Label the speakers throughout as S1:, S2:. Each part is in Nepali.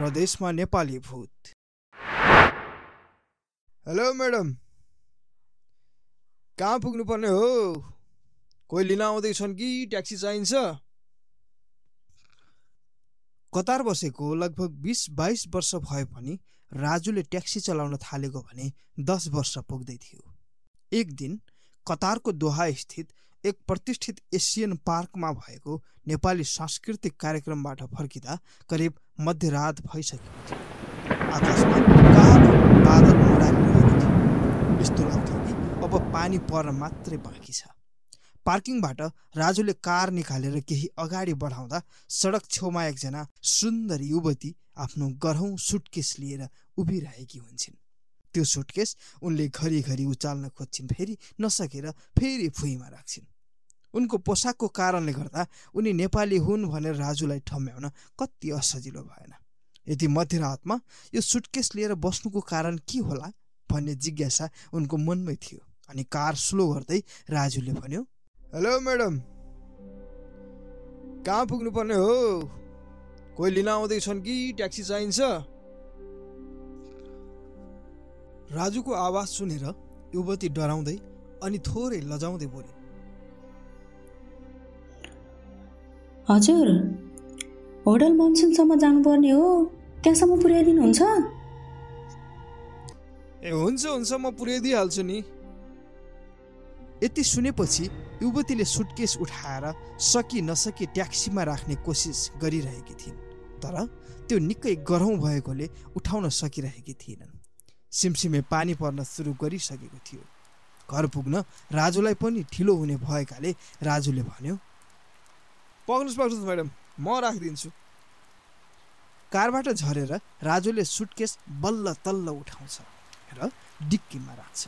S1: प्रदेशमा नेपाली भूत। हेलो मैडम, कहाँ पुग्नुपर्ने हो? कोही लिन आउँदैछन् कि ट्याक्सी चाहिन्छ? कतार बसेको लगभग 20-22 वर्ष भए पनि राजुले ट्याक्सी चलाउन थालेको भने 10 वर्ष पुग्दै थियो। एक दिन कतारको दोहा स्थित एक प्रतिष्ठित एसियन पार्कमा भएको नेपाली सांस्कृतिक कार्यक्रमबाट फर्किँदा करिब मध्यरात भइसकेको थियो। आकाशमा कालो बादल मोडाइरहेको थियो। यस्तो लाग्थ्यो कि अब पानी पर्न मात्रै बाँकी छ। पार्किङबाट राजुले कार निकालेर केही अगाडि बढाउँदा सडक छेउमा एकजना सुन्दर युवती आफ्नो गह्रौँ सुटकेस लिएर उभिरहेकी हुन्छन्। त्यो सुटकेस उनले घरिघरि उचाल्न खोज्छिन्, फेरि नसकेर फेरि भुइँमा राख्छिन्। उनको पोसाकको कारणले गर्दा उनी नेपाली हुन् भनेर राजुलाई ठम्याउन कति असजिलो भएन। यति मध्यरातमा यो सुटकेस लिएर बस्नुको कारण के होला भन्ने जिज्ञासा उनको मनमै थियो। अनि कार स्लो गर्दै राजुले भन्यो, हेलो मैडम, कहाँ पुग्नुपर्ने हो? कोही लिन आउँदैछन् कि ट्याक्सी चाहिन्छ? राजुको आवाज सुनेर युवती डराउँदै अनि थोरै लजाउँदै बोलिन्,
S2: हजुर, होटल मनसुनसम्म जानुपर्ने हो, त्यहाँसम्म पुर्याइदिनुहुन्छ?
S1: ए हुन्छ म पुर्याइदिइहाल्छु नि। यति सुनेपछि युवतीले सुटकेस उठाएर सकी नसकी ट्याक्सीमा राख्ने कोसिस गरिरहेकी थिइन्, तर त्यो निकै गह्रौँ भएकोले उठाउन सकिरहेकी थिएनन्। सिमसिमे पानी पर्न सुरु गरिसकेको थियो। घर पुग्न राजुलाई पनि ढिलो हुने भएकाले राजुले भन्यो, पक्नुहोस् म्याडम, म राखिदिन्छु। कारबाट झरेर राजुले सुटकेस बल्ल तल्ल उठाउँछ र डिक्कीमा राख्छ।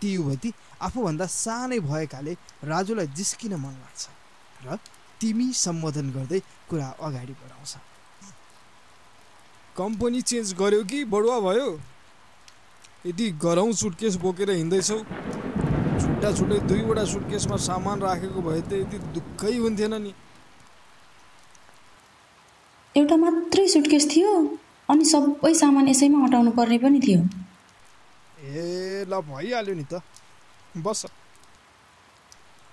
S1: ती युवती आफूभन्दा सानै भएकाले राजुलाई जिस्किन मन लाग्छ र तिमी सम्बोधन गर्दै कुरा अगाडि बढाउँछ। कम्पनी चेन्ज गर्यो कि बढुवा भयो? यति गह्रौँ सुटकेस बोकेर हिँड्दैछौ। छुट्टा छुट्टै 2वटा सुटकेसमा सामान राखेको भए त यति दुःखै हुन्थेन नि।
S2: एउटा मात्रै सुटकेस थियो अनि सबै सामान यसैमा अटाउनु पर्ने पनि थियो।
S1: ए ल भइहाल्यो नि त, बस।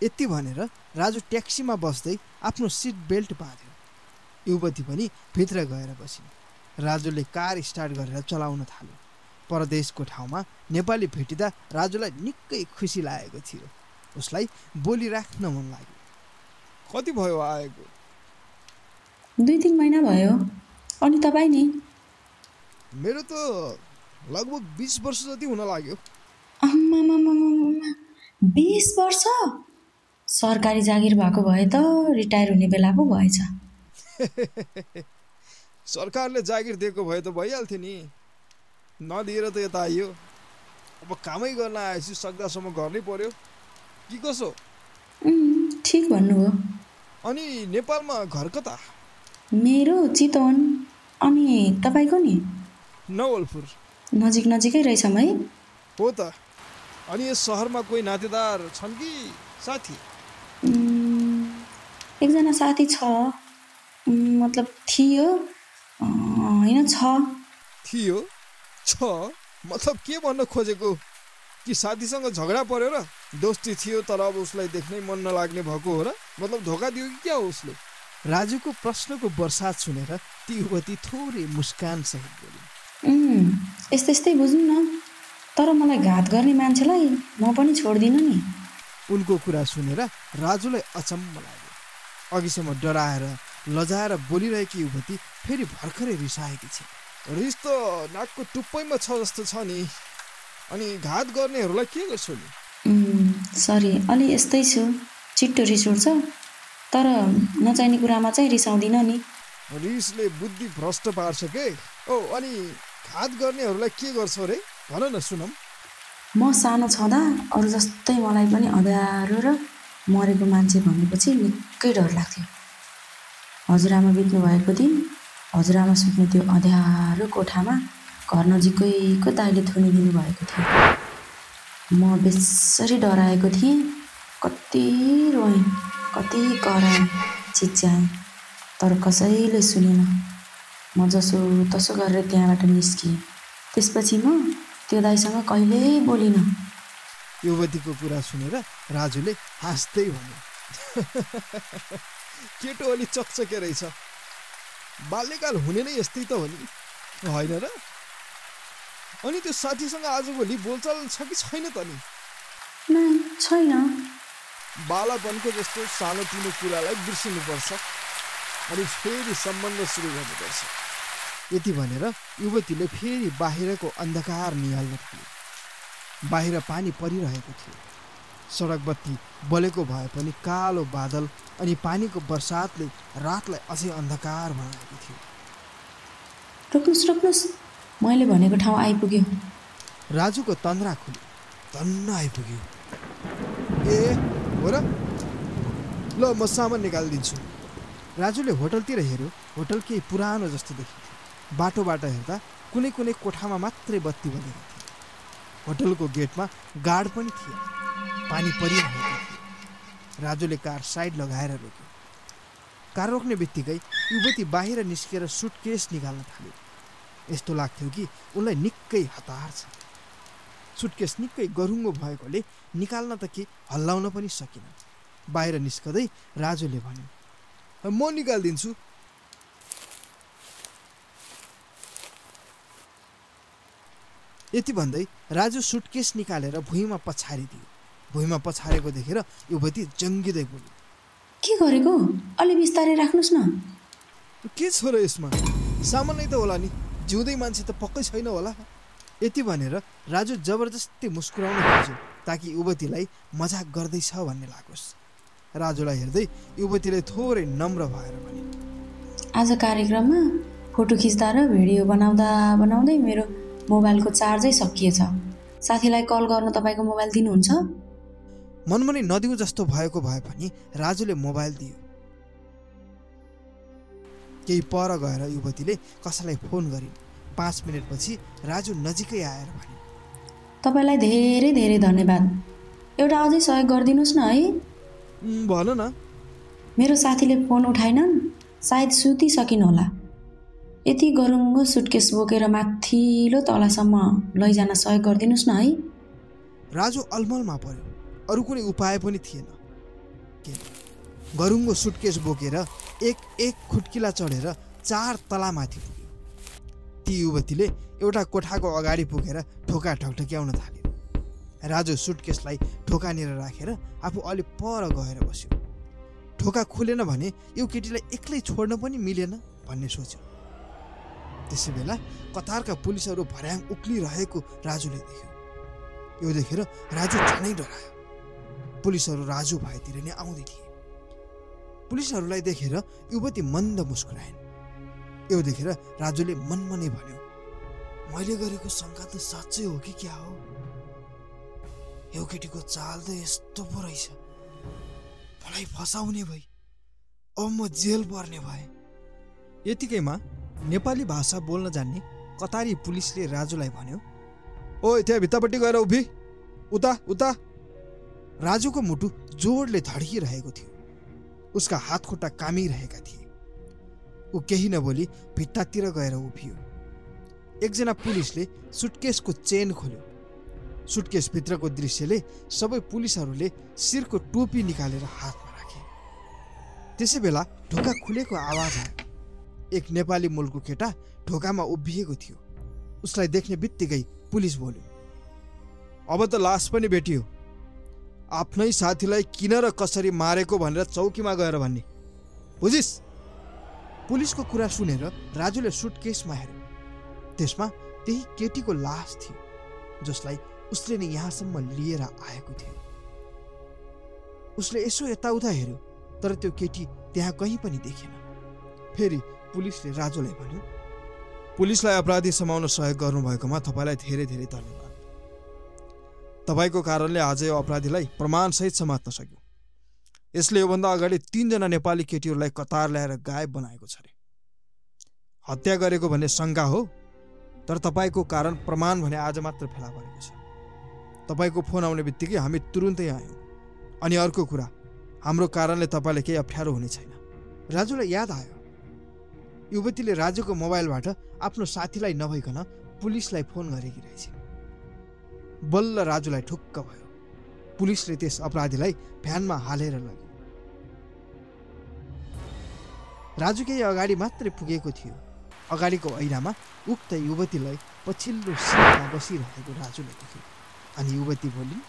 S1: यति भनेर राजु ट्याक्सीमा बस्दै आफ्नो सिट बेल्ट बाँध्यो। युवती पनि भित्र गएर बसिन्। राजुले कार स्टार्ट गरेर चलाउन थाल्यो। परदेशको ठाउँमा नेपाली भेटिँदा राजुलाई निकै खुसी लागेको थियो। उसलाई बोलिराख्न मन लाग्यो। कति भयो आएको?
S2: 2-3 महिना भयो। अनि तपाईँ नि?
S1: मेरो त लगभग 20 वर्ष जति हुन लाग्यो।
S2: 20 वर्ष? सरकारी जागिर भएको भए त रिटायर हुने बेला पो भएछ।
S1: सरकारले जागिर दिएको भए त भइहाल्थ्यो नि, नदिएर त यता आइयो। अब कामै गर्न आएपछि सक्दासम्म गर्नै पर्यो कि कसो?
S2: ठिक भन्नुभयो।
S1: अनि नेपालमा घर कता?
S2: मेरो चितवन। अनि तपाईँको नि?
S1: नवलपुर।
S2: नजिकै रहेछौँ है।
S1: हो त। अनि यस सहरमा कोही नातेदार छन् कि साथी?
S2: एकजना साथी छ, मतलब थियो, होइन छ।
S1: थियो? छ? मतलब के भन्न खोजेको? कि साथीसँग झगडा पर्यो र? दोस्ती थियो तर अब उसलाई देख्नै मन नलाग्ने भएको हो र? मतलब धोका दियो कि क्या हो उसले? राजुको प्रश्नको वर्षात सुनेर ती युवती थोरै मुस्कान सहित बोलिन्,
S2: यस्तै बुझ्नु न, तर मलाई घात गर्ने मान्छेलाई म पनि छोड्दिनँ नि।
S1: उनको कुरा सुनेर राजुलाई अचम्म लाग्यो। अघिसम्म डराएर लजाएर बोलिरहेकी युवती फेरि भर्खरै रिसाएकी छ। रिस त नाकको टुप्पैमा छ जस्तो छ नि। अनि घात गर्नेहरूलाई के गर्छौ नि?
S2: सरी, अलि यस्तै छु, छिट्टो रिस उठ्छ, तर नचाहिने कुरामा चाहिँ रिसाउँदिन नि।
S1: रिसले बुद्धि भ्रष्ट पार्छ के? ओ, अनि घात गर्नेहरूलाई के गर्छौ रे? भन न सुनौँ।
S2: म सानो छँदा अरू जस्तै मलाई पनि अँध्यारो र मरेको मान्छे भनेपछि निकै डर लाग्थ्यो। हजुरआमा बित्नु भएको दिन हजुरआमा सुत्ने त्यो अँध्यारो कोठामा घर नजिकैको दाइले थुनिदिनु भएको थियो। म बेसरी डराएको थिएँ। कति रोएँ, कति कराएँ, चिच्याएँ, तर कसैले सुनेन। म जसो तसो गरेर त्यहाँबाट निस्किएँ। त्यसपछि म त्यो दाइसँग कहिल्यै बोलिनँ।
S1: युवतीको कुरा सुनेर राजुले हाँस्दै भन्यो, केटो अलि चकचके रहेछ, बाल्यकाल हुने नै यस्तै त हो नि, होइन र? अनि त्यो साथीसँग आजभोलि बोलचाल छ कि छैन त नि?
S2: नै छैन।
S1: बालापनको जस्तो सानोतिनो कुरालाई बिर्सिनुपर्छ अनि फेरि सम्बन्ध सुरु गर्नुपर्छ। यति भनेर युवतीले फेरि बाहिरको अन्धकार निहाल्न थाल्यो। बाहिर पानी परिरहेको थियो। सडक बत्ती बलेको भए पनि कालो बादल अनि पानीको बर्सातले रातलाई अझै अन्धकार बनाएको थियो।
S2: रोक्नुहोस् रोक्नुहोस्, मैले भनेको ठाउँ आइपुग्यो।
S1: राजुको तन्द्रा खुल्यो, धन्न आइपुग्यो। ए हो र, ल म सामान निकालिदिन्छु। राजुले होटलतिर हेऱ्यो। होटल केही पुरानो जस्तो देखिन्थ्यो। बाटोबाट हेर्दा कुनै कुनै कोठामा मात्रै बत्ती बलेको थियो। होटलको गेटमा गार्ड पनि थियो। पानी परिरहेको थियो। राजुले कार साइड लगाएर रोक्यो। कार रोक्ने बित्तिकै युवती बाहिर निस्केर सुटकेस निकाल्न थाल्यो। यस्तो लाग्थ्यो कि उनलाई निकै हतार छ। सुटकेस निकै गरुङ्गो भएकोले निकाल्न त के हल्लाउन पनि सकिन। बाहिर निस्कदै राजुले भन्यो, म निकालिदिन्छु। यति भन्दै राजु सुटकेस निकालेर भुइँमा पछारिदियो। भुइँमा पछारेको देखेर युवती जङ्गिँदै बोल्यो,
S2: के गरेको? अलि बिस्तारै राख्नुहोस् न।
S1: के छ र यसमा? सामानै त होला नि, जिउँदै मान्छे त पक्कै छैन होला। यति भनेर राजु जबरजस्ती मुस्कुराउन खोज्यो ताकि युवतीलाई मजाक गर्दैछ भन्ने लागोस्। राजुलाई हेर्दै युवतीले थोरै नम्र भएर भने,
S2: आज कार्यक्रममा फोटो खिच्दा र भिडियो बनाउँदा बनाउँदै मेरो मोबाइलको चार्जै सकिएछ। साथीलाई कल गर्न तपाईँको मोबाइल दिनुहुन्छ?
S1: मनमनै नदिउँ जस्तो भएको भए पनि राजुले मोबाइल दियो। केही पर गएर युवतीले कसैलाई फोन गरिन्। 5 मिनटपछि राजु नजिकै आएर भने,
S2: तपाईँलाई धेरै धेरै धन्यवाद। एउटा अझै सहयोग गरिदिनुहोस् न है।
S1: भन न।
S2: मेरो साथीले फोन उठाएनन्, सायद सुतिसकिन् होला। यति गरुङ्गो सुटकेस बोकेर माथिल्लो तलासम्म लैजान सहयोग गरिदिनुहोस् न है।
S1: राजु अलमलमा पर्यो। अरू कुनै उपाय पनि थिएन। गरुङ्गो सुटकेस बोकेर एक खुट्किला चढेर 4 तलामाथि पुग्यो। ती युवतीले एउटा कोठाको अगाडि पुगेर ढोका ढकढक्याउन थाल्यो। राजु सुटकेसलाई ढोकानिर राखेर आफू अलि पर गएर बस्यो। ढोका खुलेन भने यो केटीलाई एक्लै छोड्न पनि मिलेन भन्ने सोच्यो। त्यसै बेला कतारका पुलिसहरू भर्याङ उक्लिरहेको राजुले देख्यो। यो देखेर राजु झनै डरायो। पुलिसहरू राजु भएतिर नै आउँदै थिए। पुलिसहरूलाई देखेर युवती मन्द मुस्कुराइन्। यो देखेर राजुले मनमा नै भन्यो, मैले गरेको शङ्का त साँच्चै हो कि क्या हो? यो केटीको चाल त यस्तो पो रहेछ। मलाई फसाउने भई अब म जेल पर्ने भए। यतिकैमा नेपाली भाषा बोल्न जान्ने कतारी पुलिसले राजुलाई भन्यो, ओ त्यहाँ भित्तापट्टि गएर उभि, उता उता। राजुको मुटु जोडले धड्किरहेको थियो। उसका हात खुट्टा कामिरहेका थिए। ऊ केही नबोली भित्तातिर गएर उभियो। एकजना पुलिसले सुटकेसको चेन खोल्यो। सुटकेसभित्रको दृश्यले सबै पुलिसहरूले शिरको टोपी निकालेर हातमा राखे। त्यसै बेला ढोका खुलेको आवाज आयो। एक नेपाली मूलको केटा ढोकामा उभिएको थियो। उसलाई देख्ने बित्तिकै पुलिस बोल्यो, अब त लास पनि भेटियो। आफ्नै साथीलाई किन र कसरी मारेको भनेर चौकीमा गएर भन्ने, बुझिस्? पुलिसको कुरा सुनेर राजुले सुटकेसमा हेर्यो। त्यसमा त्यही केटीको लास थियो जसलाई उसले नै यहाँसम्म लिएर आएको थियो। उसले यसो यताउता हेर्यो तर त्यो केटी त्यहाँ कहीँ पनि देखेन। फेरि पुलिसले राजुलाई भन्यो, पुलिसलाई अपराधी समाउन सहयोग गर्नुभएकोमा तपाईँलाई धेरै धेरै धन्यवाद। तपाईँको कारणले आज यो अपराधीलाई प्रमाणसहित समात्न सक्यो। यसले योभन्दा अगाडि 3 जना नेपाली केटीहरूलाई कतार ल्याएर गायब बनाएको छ अरे। हत्या गरेको भन्ने शङ्का हो, तर तपाईँको कारण प्रमाण भने आज मात्र फेला परेको छ। तपाईँको फोन आउने बित्तिकै हामी तुरुन्तै आयौँ। अनि अर्को कुरा, हाम्रो कारणले तपाईँलाई केही अप्ठ्यारो हुने छैन। राजुलाई याद आयो, युवतीले राजुको मोबाइलबाट आफ्नो साथीलाई नभइकन पुलिसलाई फोन गरेकी रहेछिन्। बल्ल राजुलाई ठुक्क भयो। पुलिसले त्यस अपराधीलाई भ्यानमा हालेर लग्यो। राजु केही अगाडि मात्रै पुगेको थियो। अगाडिको ऐनामा उक्त युवतीलाई पछिल्लो सिटमा बसिरहेको राजुले देख्यो। अनि युवती बोलिन्,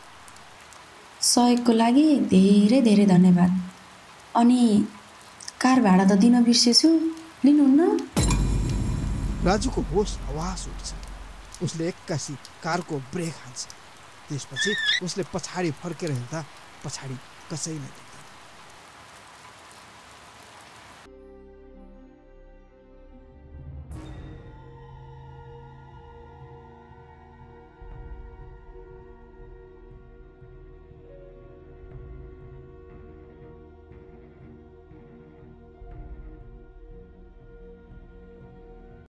S2: सहयोगको लागि धेरै धेरै धन्यवाद। अनि कार भाडा त दिन बिर्सेछु, लिनुहुन्न?
S1: राजुको होस हवास उठ्छ। उसले एक्कासी कारको ब्रेक हान्छ। त्यसपछि उसले पछाडि फर्केर हेर्दा पछाडि कसैलाई